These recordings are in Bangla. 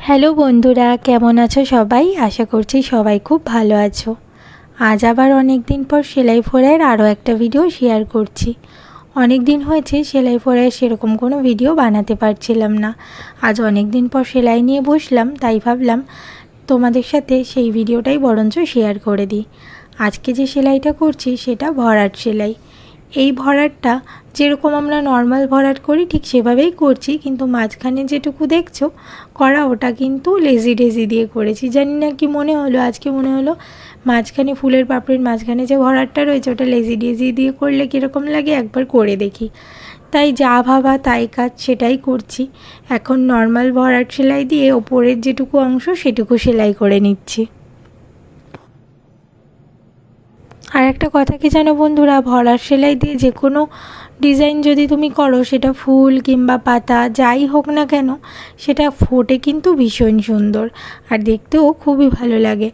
হ্যালো বন্ধুরা, কেমন আছো সবাই? আশা করছি সবাই খুব ভালো আছো। আজ আবার অনেক দিন পর সেলাই ফোড়াইয়ের আরও একটা ভিডিও শেয়ার করছি। অনেক দিন হয়েছে সেলাই ফোড়াইয়ের সেরকম কোনো ভিডিও বানাতে পারছিলাম না। আজ অনেক দিন পর সেলাই নিয়ে বসলাম, তাই ভাবলাম তোমাদের সাথে সেই ভিডিওটাই বরঞ্চ শেয়ার করে দিই। আজকে যে সেলাইটা করছি সেটা ভরাট সেলাই। এই ভরাটটা যেরকম আমরা নর্মাল ভরাট করি ঠিক সেভাবেই করছি, কিন্তু মাঝখানে যেটুকু দেখছো করা ওটা কিন্তু লেজি ডেজি দিয়ে করেছি। জানি না কি মনে হলো, আজকে মনে হলো মাঝখানে ফুলের পাপড়ির মাঝখানে যে ভরাটটা রয়েছে ওটা লেজি ডেজি দিয়ে করলে কীরকম লাগে একবার করে দেখি। তাই যা ভাবা তাই কাজ, সেটাই করছি। এখন নর্মাল ভরাট সেলাই দিয়ে ওপরের যেটুকু অংশ সেটুকু সেলাই করে নিচ্ছি। আর একটা কথা কি জানো বন্ধুরা, ভরাট সেলাই দিয়ে যে কোনো ডিজাইন যদি তুমি করো, সেটা ফুল কিংবা পাতা যাই হোক না কেন, সেটা ফোটে কিন্তু ভীষণ সুন্দর আর দেখতেও খুবই ভালো লাগে।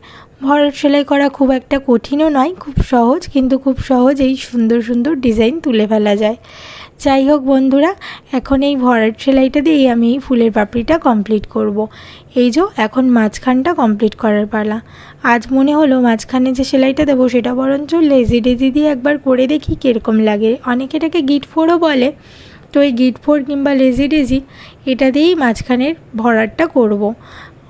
ভরাট সেলাই করা খুব একটা কঠিনও নয়, খুব সহজ, কিন্তু খুব সহজ এই সুন্দর সুন্দর ডিজাইন তুলে ফেলা যায়। যাই হোক বন্ধুরা, এখন এই ভরাট সেলাইটা দিয়েই আমি ফুলের পাপড়িটা কমপ্লিট করব। এই যে এখন মাঝখানটা কমপ্লিট করার পালা। আজ মনে হলো মাঝখানে যে সেলাইটা দেবো সেটা বরঞ্চ লেজি ডেজি দিয়ে একবার করে দেখি কীরকম লাগে। অনেকে এটাকে গিট ফোরও বলে, তো এই গিট ফোর কিংবা লেজি ডেজি এটা দিয়েই মাঝখানের ভরাটটা করব।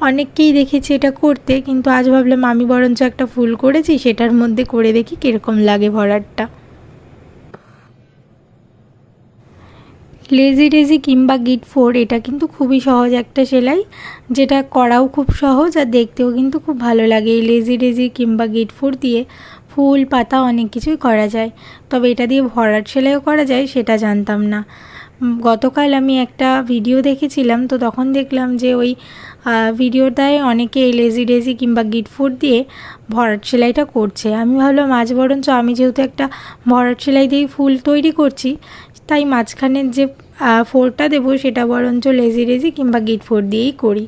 অনেককেই দেখেছি এটা করতে, কিন্তু আজ ভাবলাম আমি বরঞ্চ একটা ফুল করেছি সেটার মধ্যে করে দেখি কীরকম লাগে ভরাটটা। লেজি ডেজি কিংবা গিট ফোর এটা কিন্তু খুবই সহজ একটা সেলাই, যেটা করাও খুব সহজ আর দেখতেও কিন্তু খুব ভালো লাগে। এই লেজি ডেজি কিংবা গিট ফোর দিয়ে ফুল পাতা অনেক কিছুই করা যায়, তবে এটা দিয়ে ভরাট সেলাইও করা যায় সেটা জানতাম না। গতকাল আমি একটা ভিডিও দেখেছিলাম, তো তখন দেখলাম যে ওই ভিডিওটায় অনেকে এই লেজি ডেজি কিংবা গিট ফোর দিয়ে ভরাট সেলাইটা করছে। আমি ভাবলাম আজ বরঞ্চ আমি যেহেতু একটা ভরাট সেলাই দিয়েই ফুল তৈরি করছি, তাই মাঝখানের যে ফোরটা দেবো সেটা বরঞ্চ লেজি ডেজি কিংবা গিট ফোর দিয়েই করি।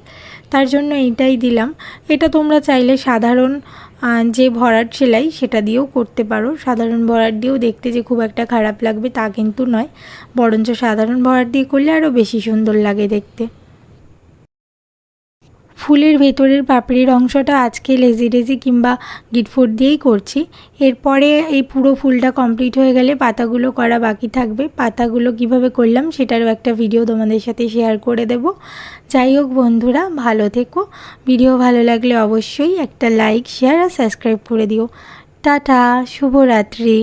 তার জন্য এইটাই দিলাম। এটা তোমরা চাইলে সাধারণ যে ভরাট সেলাই সেটা দিয়েও করতে পারো। সাধারণ ভরাট দিয়েও দেখতে যে খুব একটা খারাপ লাগবে তা কিন্তু নয়, বরঞ্চ সাধারণ ভরাট দিয়ে করলে আরও বেশি সুন্দর লাগে দেখতে। ফুলের ভেতরের পাপড়ির অংশটা আজকে লেজি ডেজি কিংবা গিট ফোর দিয়েই করছি। এরপরে এই পুরো ফুলটা কমপ্লিট হয়ে গেলে পাতাগুলো করা বাকি থাকবে। পাতাগুলো কিভাবে করলাম সেটারও একটা ভিডিও তোমাদের সাথে শেয়ার করে দেব। যাই হোক বন্ধুরা, ভালো থেকো। ভিডিও ভালো লাগলে অবশ্যই একটা লাইক, শেয়ার আর সাবস্ক্রাইব করে দিও। টাটা, শুভরাত্রি।